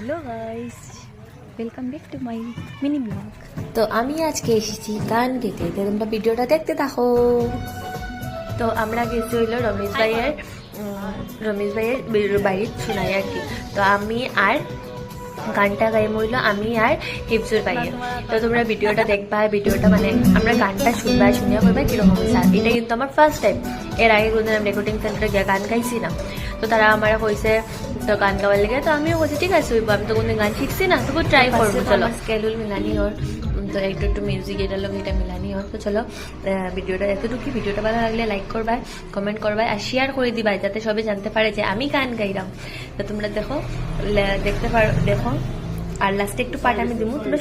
Hello guys, welcome back to my mini blog. তো আমি আজকে এসেছি গান গেতে, তো তোমরা ভিডিওটা দেখতে থাকো। তো আমরা গেছি হইলো রমেশ ভাইয়ের বাড়ির শোনাই আর কি। তো আমি আর গানটা গাই মইলো আমি আর হিপসুর ভাইয়ে। তো তোমরা ভিডিওটা দেখবা, ভিডিওটা মানে আমরা গানটা শুনবা, শুনিয়া করবা কিরকম হয়েছে। আর এটা কিন্তু আমার ফার্স্ট টাইম, এর আগে কোনদিন আমি রেকর্ডিং সেন্টারে গিয়ে গান গাইছি না। তো তারা আমার কইছে তো গান গাওয়ার লেগে, তো আমিও বলছি ঠিক আছে হইব, আমি তো কোনদিন গান শিখছি না, তবু ট্রাই করবো। চলো স্কেলুল মিলানি ওর, তো একটু মিউজিক এটার লোক এটা মিলানি হোক। তো চলো ভিডিওটা এতটুকু, ভিডিওটা ভালো লাগলে লাইক করবা, কমেন্ট করবা আর শেয়ার করে দিবা, যাতে সবাই জানতে পারে যে আমি গান গাইলাম। তো তোমরা দেখো, দেখতে পারো, দেখো। আর লাস্টে একটু পার্ট আমি দিব, তোমরা